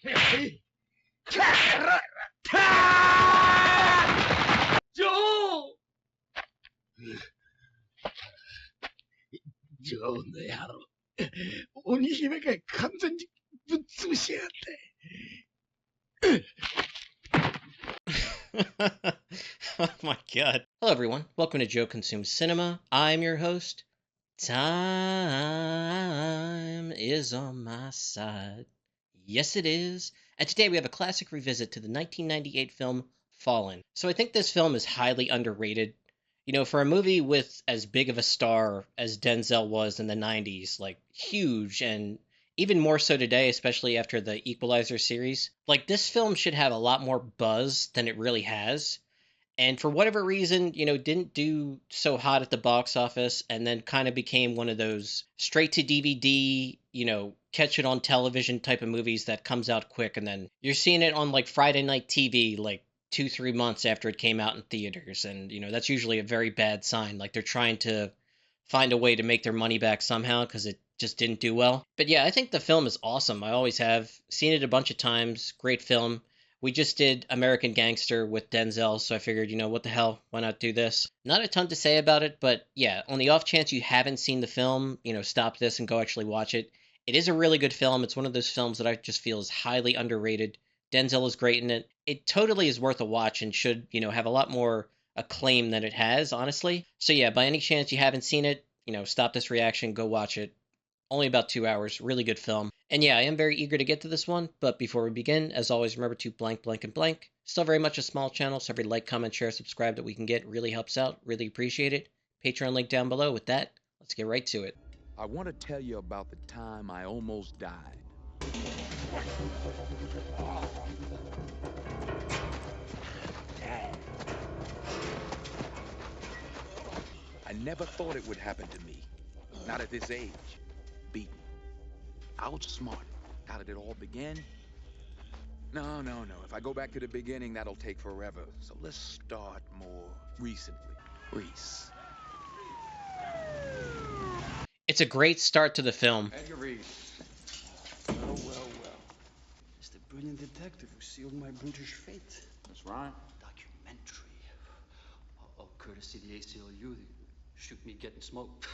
Joe! Joe の野郎。鬼姫が完全にぶっ潰しやがって。Oh my god. Hello everyone, welcome to Joe Consumes Cinema. I'm your host. Time is on my side. Yes it is. And today we have a classic revisit to the 1998 film Fallen. So I think this film is highly underrated. You know, for a movie with as big of a star as Denzel was in the 90s, like huge and even more so today, especially after the Equalizer series, like this film should have a lot more buzz than it really has. And for whatever reason, you know, didn't do so hot at the box office and then kind of became one of those straight to DVD, you know, catch it on television type of movies that comes out quick and then you're seeing it on like Friday night TV like 2, 3 months after it came out in theaters. And, you know, that's usually a very bad sign. Like they're trying to find a way to make their money back somehow because it just didn't do well. But yeah, I think the film is awesome. I always have seen it a bunch of times. Great film. We just did American Gangster with Denzel, so I figured, you know, what the hell, why not do this? Not a ton to say about it, but yeah, on the off chance you haven't seen the film, you know, stop this and go actually watch it. It is a really good film. It's one of those films that I just feel is highly underrated. Denzel is great in it. It totally is worth a watch and should, you know, have a lot more acclaim than it has, honestly. So yeah, by any chance you haven't seen it, you know, stop this reaction, go watch it. Only about 2 hours, really good film. And yeah, I am very eager to get to this one, but before we begin, as always, remember to blank, blank, and blank. Still very much a small channel, so every like, comment, share, subscribe that we can get really helps out. Really appreciate it. Patreon link down below. With that, let's get right to it. I want to tell you about the time I almost died. I never thought it would happen to me. Not at this age. Beaten. Outsmarted. How did it all begin? No. If I go back to the beginning, that'll take forever. So let's start more recently. Reese. It's a great start to the film. Edgar Reese. Well. It's the brilliant detective who sealed my British fate. That's right. Documentary. Oh, courtesy the ACLU. They shoot me getting smoked.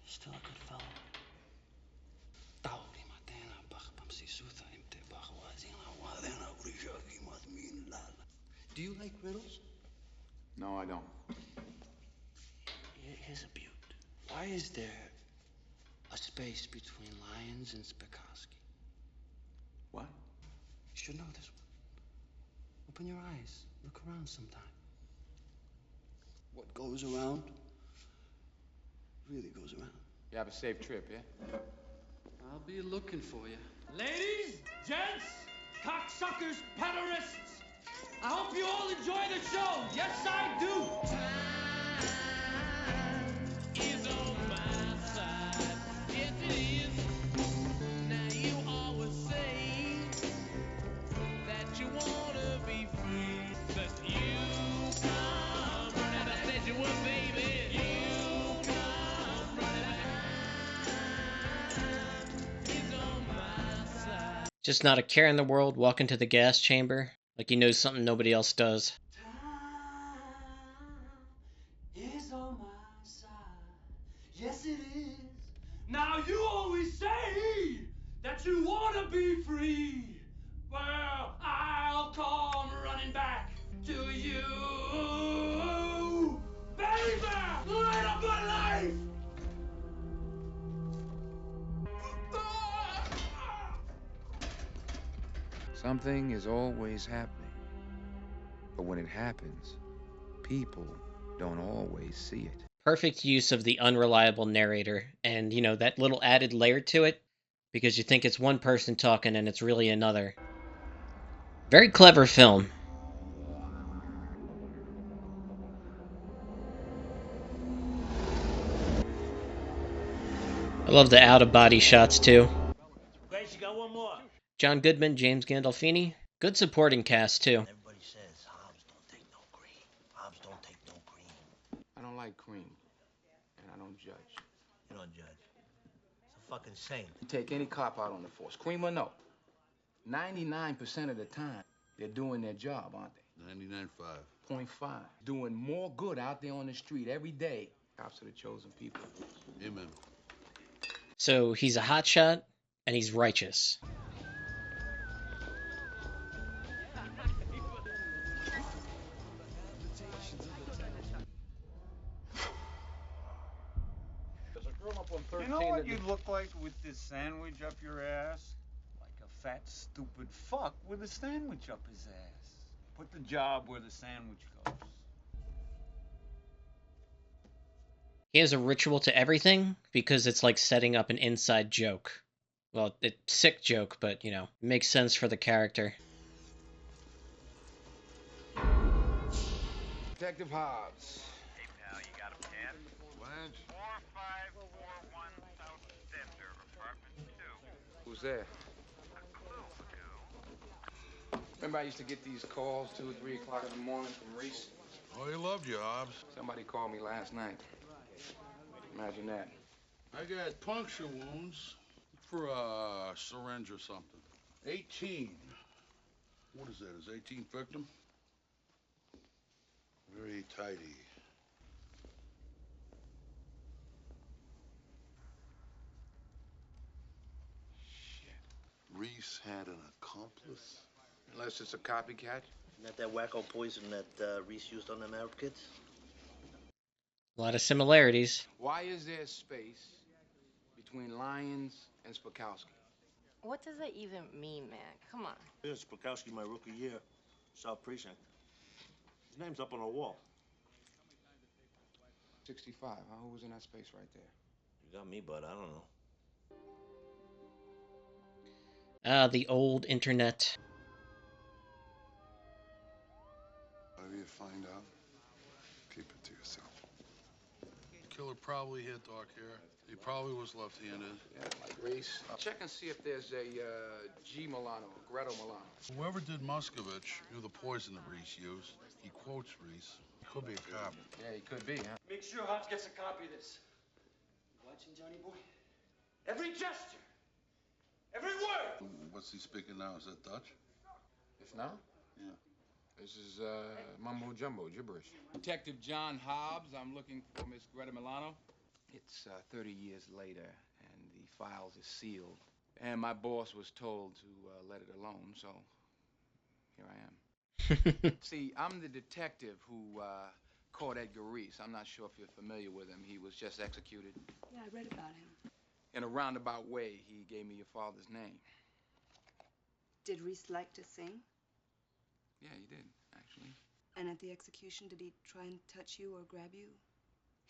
Still a good fellow. Do you like riddles? No, I don't. Here's a beaut. Why is there a space between Lyons and Spakovsky? What? You should know this one. Open your eyes. Look around sometime. What goes around really goes around. You have a safe trip, yeah? I'll be looking for you. Ladies, gents, cocksuckers, pederists, I hope you all enjoy the show. Yes, I do. Time is on my side. Yes, it is. Now you always say that you wanna be free, but you come running back. Said you would, baby. You come running back. Time is on my side. Just not a care in the world, walk into the gas chamber like he knows something nobody else does. Time is on my side. Yes, it is. Now you always say that you wanna be free. Well, I'll come running back to you, baby. Light up my life. Something is always happening. But when it happens, people don't always see it. Perfect use of the unreliable narrator and, you know, that little added layer to it because you think it's one person talking and it's really another. Very clever film. I love the out-of-body shots too. Grace, you got one more. John Goodman, James Gandolfini. Good supporting cast too. Everybody says Hobbs don't take no grief. Hobbs don't take No cream. I don't like cream, and I don't judge. You don't judge. It's a fucking shame. You take any cop out on the force, cream or no. 99% of the time, they're doing their job, aren't they? 99.5. 0.5. Doing more good out there on the street every day. Cops are the chosen people. Amen. So he's a hotshot and he's righteous. There's a girl up on 13. You know what you'd look like with this sandwich up your ass? Like a fat, stupid fuck with a sandwich up his ass. Put the job where the sandwich goes. He has a ritual to everything because it's like setting up an inside joke. Well, it's a sick joke, but, you know, makes sense for the character. Detective Hobbs. Hey, pal, you got a pen? Blanche? 4541 South Center, apartment 2. Who's there? A clue, Magoo. Remember I used to get these calls 2 or 3 o'clock in the morning from Reese? Oh, he loved you, Hobbs. Somebody called me last night. Imagine that. I got puncture wounds for a syringe or something. 18. What is that? Is 18 victim? Very tidy. Shit. Reese had an accomplice? Unless it's a copycat. Isn't that wacko poison that Reese used on them Arab kids? A lot of similarities. Why is there space between Lyons and Spakowski? What does that even mean, man? Come on. Yeah, Spakowski, my rookie year, South Precinct. His name's up on the wall. 65, huh? Who was in that space right there? You got me, bud. I don't know. The old internet. Whatever you find out, keep it to yourself. Killer probably had dark hair. He probably was left-handed. Yeah, like Reese. Check and see if there's a G. Milano, Greto Milano. Whoever did Muscovich knew the poison that Reese used. He quotes Reese. He could be a cop. Yeah, he could be, huh? Make sure Hobbs gets a copy of this. You watching, Johnny boy? Every gesture, every word. What's he speaking now? Is that Dutch? If not? Yeah. This is mumbo jumbo, gibberish. Detective John Hobbs. I'm looking for Miss Greta Milano. It's 30 years later, and the files are sealed. And my boss was told to let it alone, so here I am. See, I'm the detective who caught Edgar Reese. I'm not sure if you're familiar with him. He was just executed. Yeah, I read about him. In a roundabout way, he gave me your father's name. Did Reese like to sing? Yeah, he did, actually. And at the execution, did he try and touch you or grab you?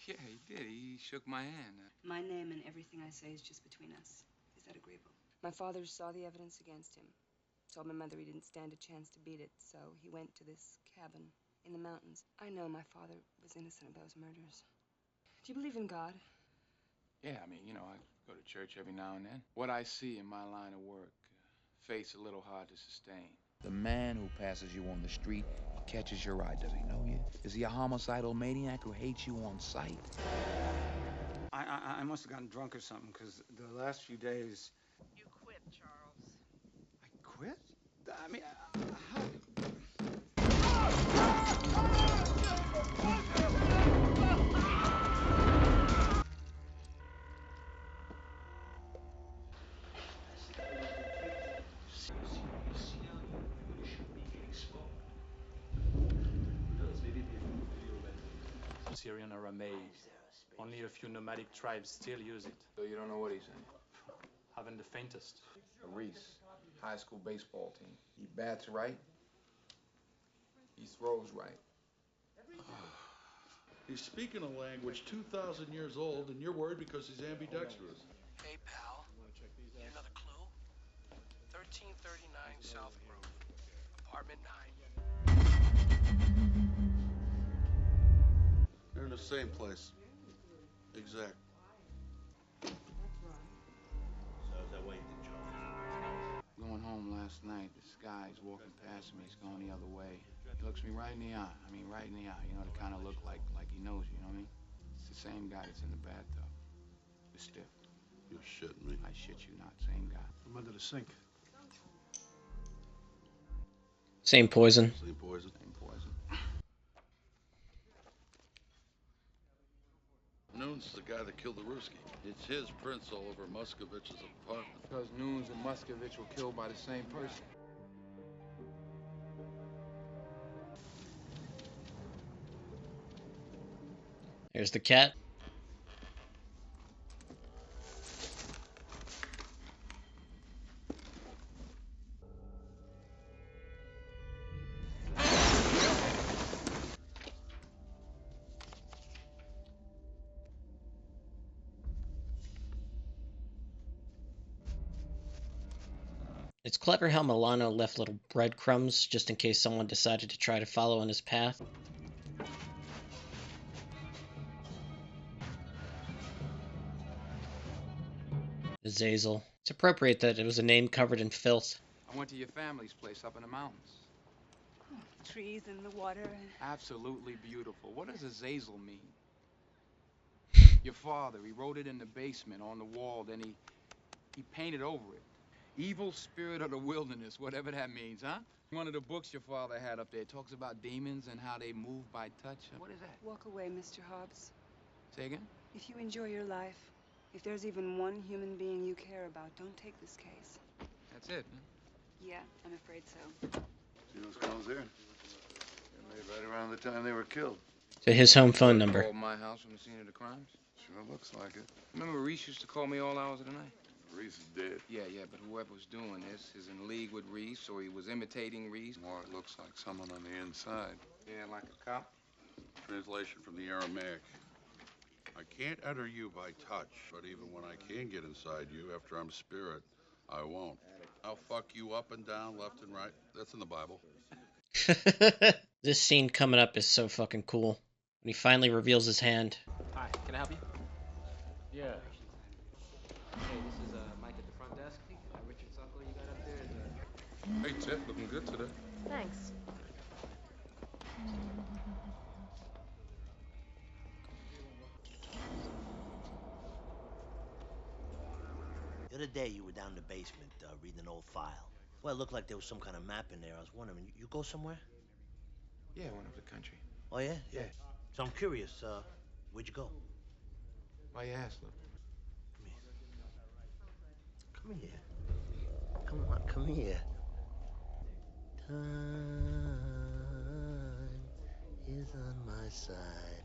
Yeah, he did. He shook my hand. My name and everything I say is just between us. Is that agreeable? My father saw the evidence against him. Told my mother he didn't stand a chance to beat it, so he went to this cabin in the mountains. I know my father was innocent of those murders. Do you believe in God? Yeah, I mean, you know, I go to church every now and then. What I see in my line of work, faith's a little hard to sustain. The man who passes you on the street, catches your eye. Does he know you? Is he a homicidal maniac who hates you on sight? I must have gotten drunk or something, because the last few days... You quit, Charles. I quit? I mean, how... Syrian Aramaic. Only a few nomadic tribes still use it. So you don't know what he's saying? Haven't the faintest. Reese, high school baseball team. He bats right. He throws right. He's speaking a language 2,000 years old, and you're worried because he's ambidextrous. Hey, pal. Need another clue? 1339 South Grove, apartment 9. They're in the same place. Exact. So is that why you think Charles? Going home last night, this guy's walking past me. He's going the other way. He looks me right in the eye. I mean, right in the eye. You know, to kind of look like he knows you, you know what I mean? It's the same guy that's in the bathtub. The stiff. You're shitting me. I shit you not. Same guy. I'm under the sink. Same poison. Same poison. Same poison. Noon's the guy that killed the Ruski. It's his prints all over Moscovich's apartment. Because Nunes and Muscovich were killed by the same person. There's the cat. It's clever how Milano left little breadcrumbs just in case someone decided to try to follow in his path. Azazel. It's appropriate that it was a name covered in filth. I went to your family's place up in the mountains. Trees and the water. Absolutely beautiful. What does Azazel mean? Your father, he wrote it in the basement on the wall, then he painted over it. Evil spirit of the wilderness, whatever that means, huh? One of the books your father had up there talks about demons and how they move by touch. What is that? Walk away, Mr. Hobbs. Say again? If you enjoy your life, if there's even one human being you care about, don't take this case. That's it, huh? Yeah, I'm afraid so. See those calls there? They're made right around the time they were killed. To his home phone number. Called my house from the scene of the crimes? Sure looks like it. Remember Reese used to call me all hours of the night? Reese is dead. Yeah, but whoever was doing this is in league with Reese, or he was imitating Reese. More, it looks like someone on the inside. Yeah, like a cop. Translation from the Aramaic. I can't enter you by touch, but even when I can get inside you after I'm spirit, I won't. I'll fuck you up and down, left and right. That's in the Bible. This scene coming up is so fucking cool. When he finally reveals his hand. Hi, can I help you? Yeah. Hey, this is Mike at the front desk. Richard's uncle you got up there is Hey, Ted, looking good today. Thanks. The other day you were down in the basement reading an old file. Well, it looked like there was some kind of map in there. I was wondering, you go somewhere? Yeah, I went up the country. Oh, yeah? Yeah. So I'm curious, where'd you go? Why you ask, look? Come here. Come on, come here. Time is on my side.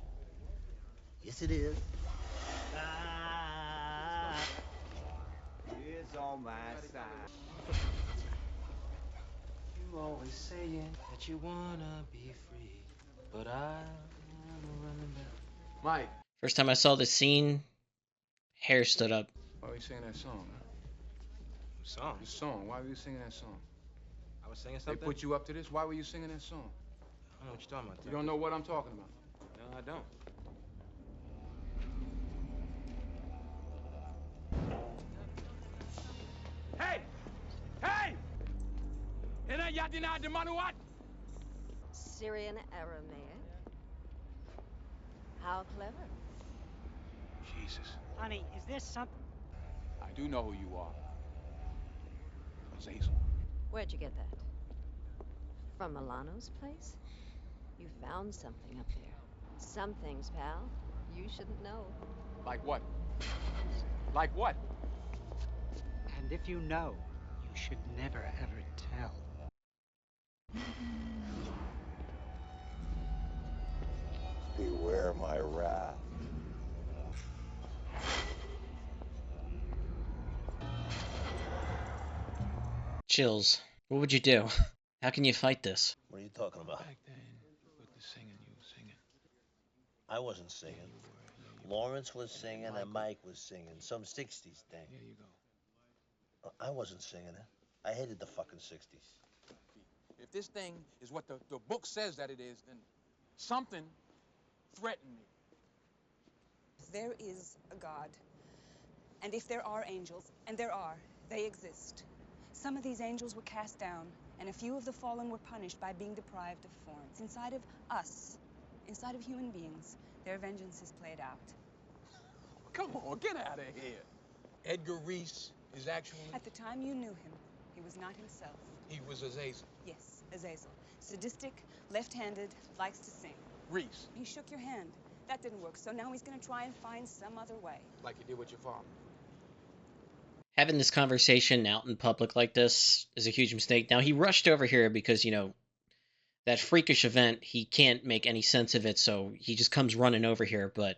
Yes, it is. Time is on my side. You always saying that you wanna be free, but I'm running back. Mike. First time I saw this scene, hair stood up. Why were you singing that song, huh? Song? The song. Why were you singing that song? I was singing something? They put you up to this? Why were you singing that song? I don't know what you're talking about. You don't know what I'm talking about? No, I don't. Hey! Hey! Hina yatina de manuat! Syrian Aramaic. How clever. Jesus. Honey, is this something? I do know who you are. Azazel. Where'd you get that? From Milano's place? You found something up there. Some things, pal, you shouldn't know. Like what? Like what? And if you know, you should never ever tell. Beware my wrath. Chills. What would you do? How can you fight this? What are you talking about? Back then, with the singing, you were singing. I wasn't singing. Lawrence was singing and Mike was singing. Some 60s thing. There you go. I wasn't singing it. I hated the fucking 60s. If this thing is what the book says that it is, then something threatened me. There is a God. And if there are angels, and there are, they exist. Some of these angels were cast down, And a few of the fallen were punished by being deprived of form. It's inside of us, inside of human beings, their vengeance is played out. Come on, get out of here. Edgar Reese is actually... At the time you knew him, he was not himself. He was Azazel. Yes, Azazel. Sadistic, left-handed, likes to sing. Reese. He shook your hand. That didn't work, so now he's gonna try and find some other way. Like you did with your father. Having this conversation out in public like this is a huge mistake. Now, he rushed over here because, you know, that freakish event, he can't make any sense of it, so he just comes running over here. But,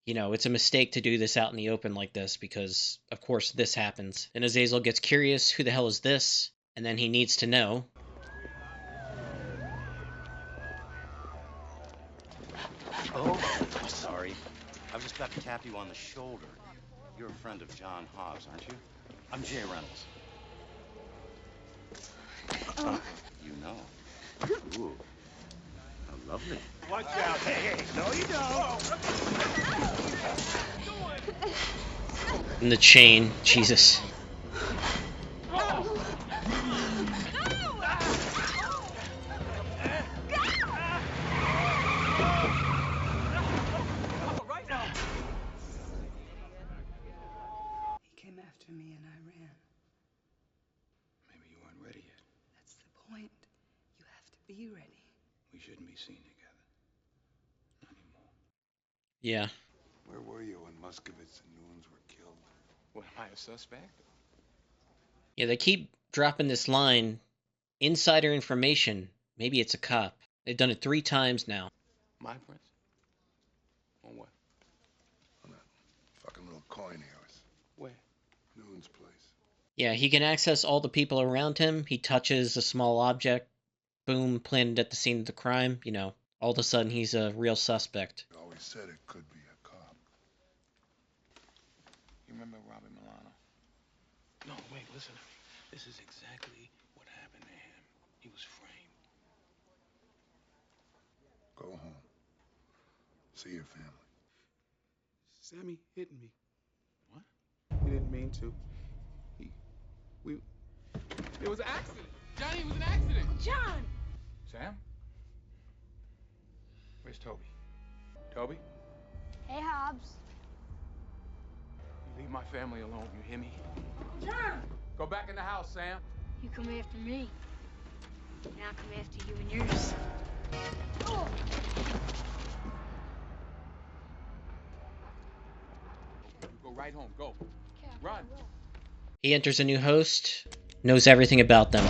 you know, it's a mistake to do this out in the open like this because, of course, this happens. And Azazel gets curious, who the hell is this? And then he needs to know. Oh, sorry. I was just about to tap you on the shoulder. You're a friend of John Hobbs, aren't you? I'm Jay Reynolds. You know. Ooh. How lovely. Watch out. Hey, no you don't. And the chain, Jesus. He came after me and I ran. Maybe you weren't ready yet. That's the point. You have to be ready. We shouldn't be seen together. Not anymore. Yeah. Where were you when Muscovitz and Nunes were killed? What, am I a suspect? Yeah, they keep dropping this line, insider information. Maybe it's a cop. They've done it 3 times now. My prince? On what? On that fucking little coin here. Where? Nunes' place. Yeah, he can access all the people around him. He touches a small object. Boom, planted at the scene of the crime. You know, all of a sudden he's a real suspect. You always said it could be a cop. You remember Robert Milano? No, wait, listen to me. This is exactly what happened to him. He was framed. Go home. See your family. Sammy hit me. What? He didn't mean to. It was an accident. Johnny, it was an accident. John! Sam? Where's Toby? Toby? Hey, Hobbs. You leave my family alone, you hear me? John! Go back in the house, Sam. You come after me. And I'll come after you and yours. Oh. You go right home. Go. Run. He enters a new host, knows everything about them.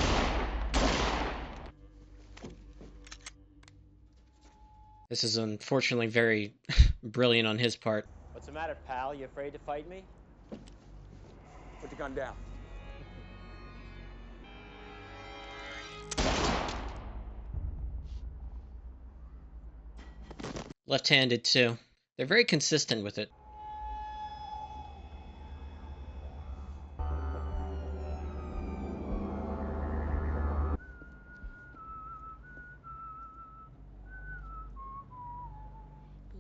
This is unfortunately very brilliant on his part. What's the matter, pal? You afraid to fight me? Put your gun down. Left-handed, too. They're very consistent with it.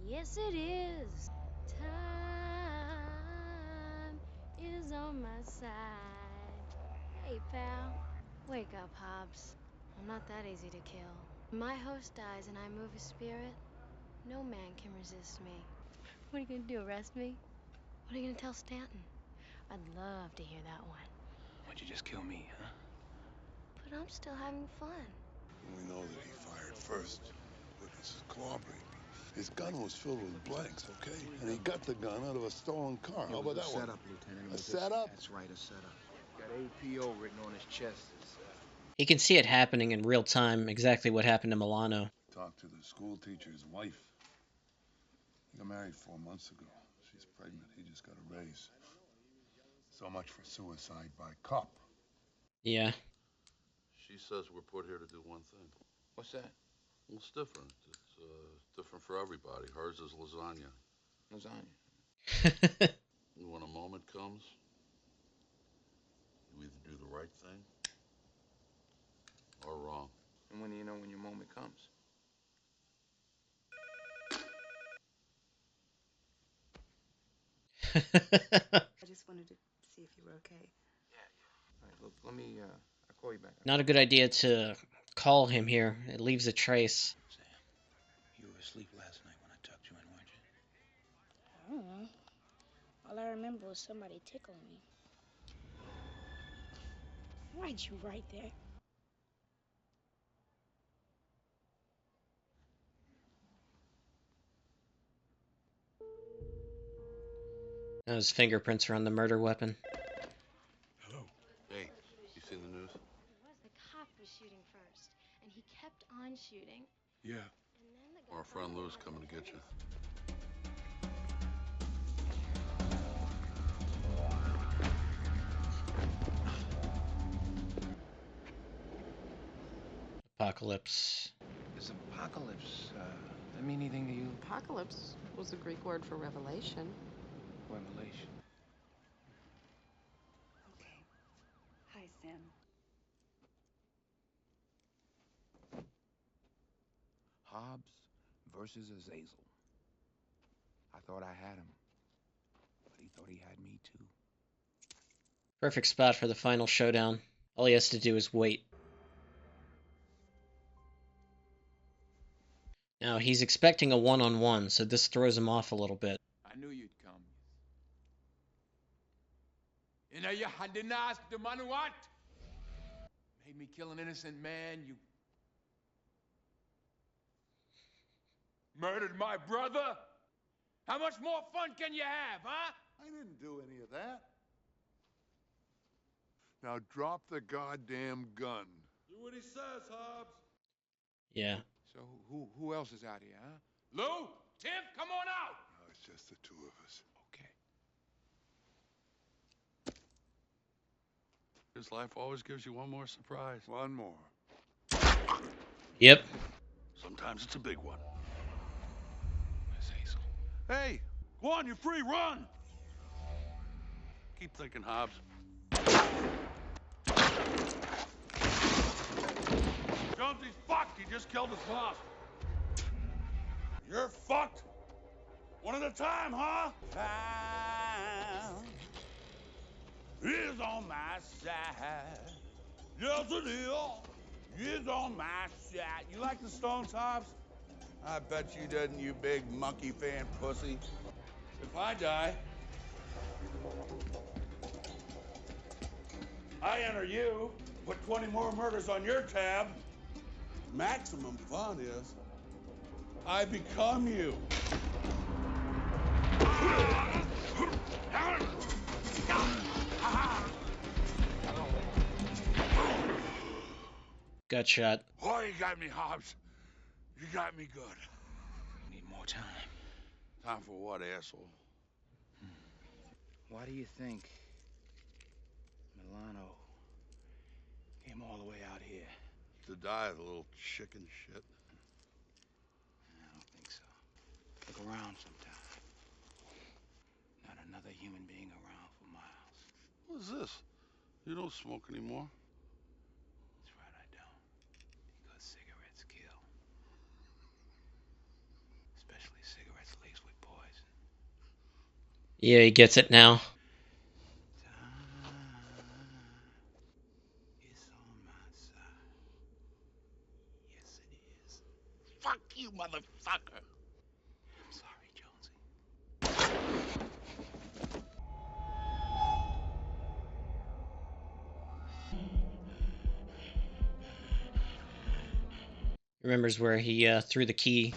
Yes, it is. Time is on my side. Hey, pal. Wake up, Hobbs. I'm not that easy to kill. When my host dies and I move his spirit, no man can resist me. What are you gonna do, arrest me? What are you gonna tell Stanton? I'd love to hear that one. Why'd you just kill me, huh? But I'm still having fun. We know that he fired first. Witnesses corroborate. His gun was filled with blanks, okay? And he got the gun out of a stolen car. How about that one? Setup, Lieutenant. A setup? That's right, a setup. Got APO written on his chest. He can see it happening in real time, exactly what happened to Milano. Talked to the school teacher's wife. He got married 4 months ago. She's pregnant. He just got a raise. So much for suicide by cop. Yeah. She says we're put here to do one thing. What's that? Well, it's different. It's different for everybody. Hers is lasagna. Lasagna. When a moment comes, you either do the right thing or wrong. And when do you know when your moment comes? I just wanted to see if you were okay. Yeah. All right, look, let me, I Call you back. Not a good idea to call him here. It leaves a trace. You were asleep last night when I tucked you in, weren't you? I don't know. All I remember was somebody tickling me. Why'd you write that? Now his fingerprints are on the murder weapon. Hello. Hey, you seen the news? The cop was shooting first, and he kept on shooting. Yeah. Our friend Lou's coming to get you. Apocalypse. Does apocalypse that mean anything to you? Apocalypse was a Greek word for revelation. Revelation. Okay. Hi, Sam. Hobbs versus Azazel. I thought I had him, but he thought he had me too. Perfect spot for the final showdown. All he has to do is wait. Now, he's expecting a one-on-one, so this throws him off a little bit. I knew you'd come. You know, you didn't ask the money what? Made me kill an innocent man. You murdered my brother. How much more fun can you have, huh? I didn't do any of that. Now drop the goddamn gun. Do what he says, Hobbs. Yeah. So who else is out here, huh? Lou, Tim, come on out. No, it's just the two of us. Okay. His life always gives you one more surprise. One more. Yep. Sometimes it's a big one. Azazel. Hey, go on, you're free, run! Keep thinking, Hobbs. Jonesy's fucked. He just killed his boss. You're fucked. One at a time, huh? Time is on my side. Yes, it is on my side. You like the Stones, Hobbs? I bet you didn't, you big monkey fan pussy. If I die, I enter you, put 20 more murders on your tab. Maximum fun is I become you. Gut shot. Oh, you got me, Hobbs. You got me good. Need more time. Time for what, asshole? Why do you think Milano came all the way out here? To die, the little chicken shit. I don't think so. Look around sometime. Not another human being around for miles. What is this? You don't smoke anymore. That's right, I don't. Because cigarettes kill. Especially cigarettes laced with poison. Yeah, he gets it now. It's on my side. Yes, it is. Fuck you, motherfucker. I'm sorry, Jonesy. Remembers where he threw the key.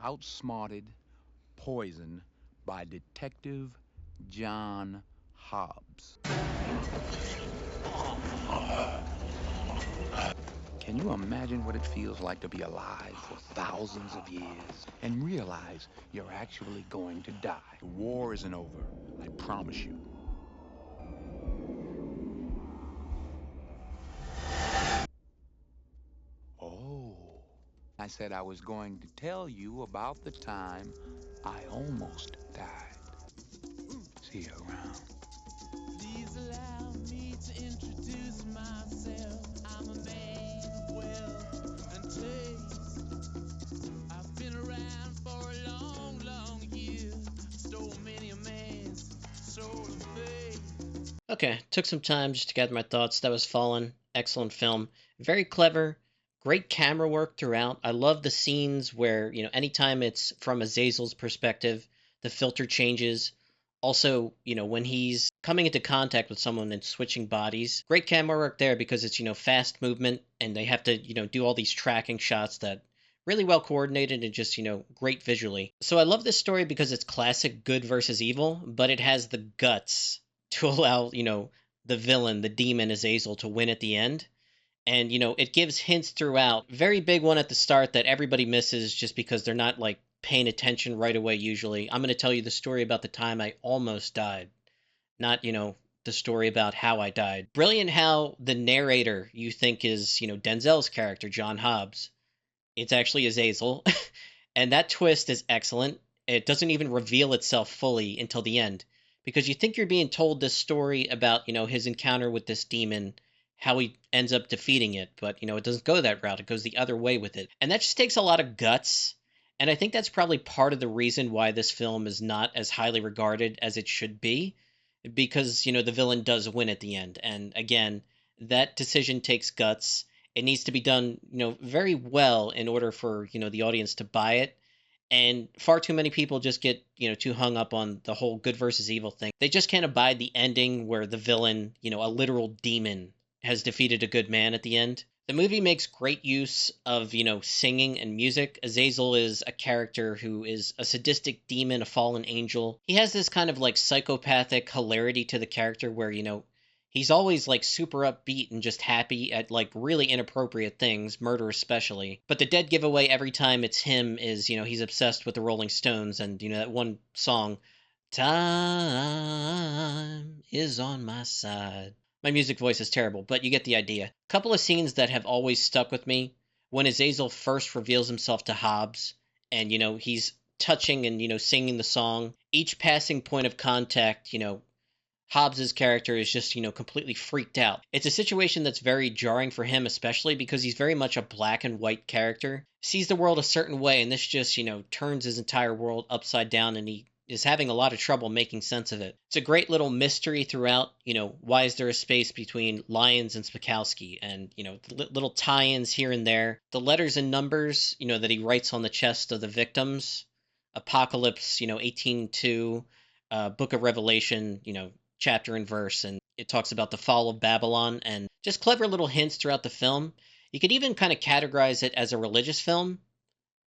Outsmarted, poisoned by Detective John Hobbs. Can you imagine what it feels like to be alive for thousands of years and realize you're actually going to die? The war isn't over, I promise you. Oh, I said I was going to tell you about the time I almost died. See you around. Please allow me to introduce myself. I'm a man of wealth and taste. I've been around for a Okay, took some time just to gather my thoughts. That was Fallen. Excellent film. Very clever. Great camera work throughout. I love the scenes where, anytime it's from Azazel's perspective, the filter changes. Also, when he's coming into contact with someone and switching bodies. Great camera work there because it's, fast movement and they have to, do all these tracking shots that really well coordinated and just, great visually. So I love this story because it's classic good versus evil, but it has the guts to allow, the villain, the demon Azazel, to win at the end. And, it gives hints throughout. Very big one at the start that everybody misses just because they're not, paying attention right away usually. I'm going to tell you the story about the time I almost died. Not, the story about how I died. Brilliant how the narrator you think is, Denzel's character, John Hobbs. It's actually Azazel. And that twist is excellent. It doesn't even reveal itself fully until the end. Because you think you're being told this story about, his encounter with this demon, how he ends up defeating it. But, it doesn't go that route. It goes the other way with it. And that just takes a lot of guts. And I think that's probably part of the reason why this film is not as highly regarded as it should be. Because, the villain does win at the end. And again, that decision takes guts. It needs to be done, very well in order for, the audience to buy it. And far too many people just get, too hung up on the whole good versus evil thing. They just can't abide the ending where the villain, a literal demon, has defeated a good man at the end. The movie makes great use of, singing and music. Azazel is a character who is a sadistic demon, a fallen angel. He has this kind of psychopathic hilarity to the character where, he's always super upbeat and just happy at really inappropriate things, murder especially. But the dead giveaway every time it's him is, he's obsessed with the Rolling Stones and, that one song, Time is on my side. My music voice is terrible, but you get the idea. A couple of scenes that have always stuck with me. When Azazel first reveals himself to Hobbs and, he's touching and, singing the song. Each passing point of contact, Hobbs's character is just, completely freaked out. It's a situation that's very jarring for him, especially because he's very much a black and white character. Sees the world a certain way, and this just, turns his entire world upside down, and he is having a lot of trouble making sense of it. It's a great little mystery throughout, why is there a space between Lyons and Spakowski, and, little tie-ins here and there. The letters and numbers, that he writes on the chest of the victims. Apocalypse, 18:2, Book of Revelation, chapter and verse, and it talks about the fall of Babylon, and just clever little hints throughout the film. You could even kind of categorize it as a religious film,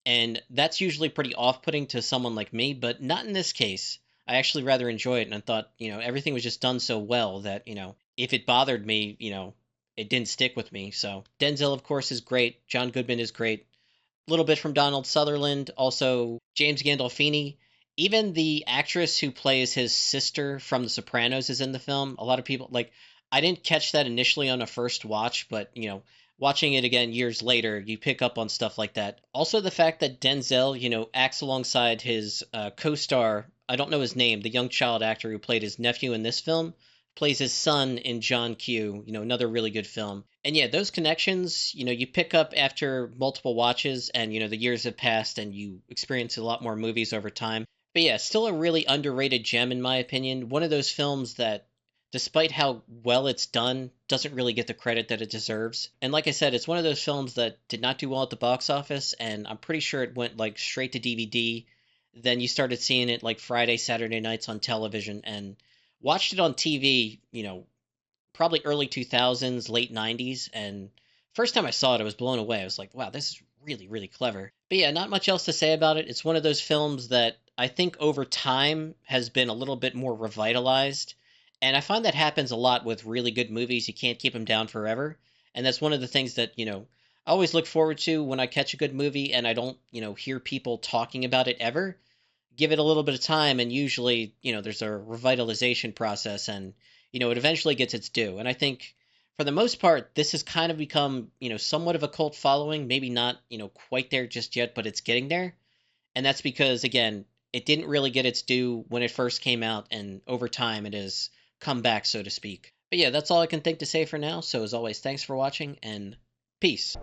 and that's usually pretty off-putting to someone like me, but not in this case. I actually rather enjoy it, and I thought, everything was just done so well that, if it bothered me, it didn't stick with me. So Denzel, of course, is great. John Goodman is great. A little bit from Donald Sutherland, also James Gandolfini. Even the actress who plays his sister from The Sopranos is in the film. A lot of people, I didn't catch that initially on a first watch, but, watching it again years later, you pick up on stuff like that. Also, the fact that Denzel, acts alongside his co-star, I don't know his name, the young child actor who played his nephew in this film, plays his son in John Q, another really good film. And yeah, those connections, you pick up after multiple watches and, the years have passed and you experience a lot more movies over time. But yeah, still a really underrated gem in my opinion. One of those films that, despite how well it's done, doesn't really get the credit that it deserves. And like I said, it's one of those films that did not do well at the box office, and I'm pretty sure it went straight to DVD. Then you started seeing it Friday, Saturday nights on television, and watched it on TV, probably early 2000s, late 90s, and first time I saw it, I was blown away. I was like, wow, this is really, really clever. But yeah, not much else to say about it. It's one of those films that I think over time has been a little bit more revitalized. And I find that happens a lot with really good movies. You can't keep them down forever. And that's one of the things that, I always look forward to when I catch a good movie and I don't, hear people talking about it ever. Give it a little bit of time and usually, there's a revitalization process and, it eventually gets its due. And I think for the most part, this has kind of become, somewhat of a cult following. Maybe not, quite there just yet, but it's getting there. And that's because, again, it didn't really get its due when it first came out. And over time, it has come back, so to speak. But yeah, that's all I can think to say for now. So as always, thanks for watching and peace.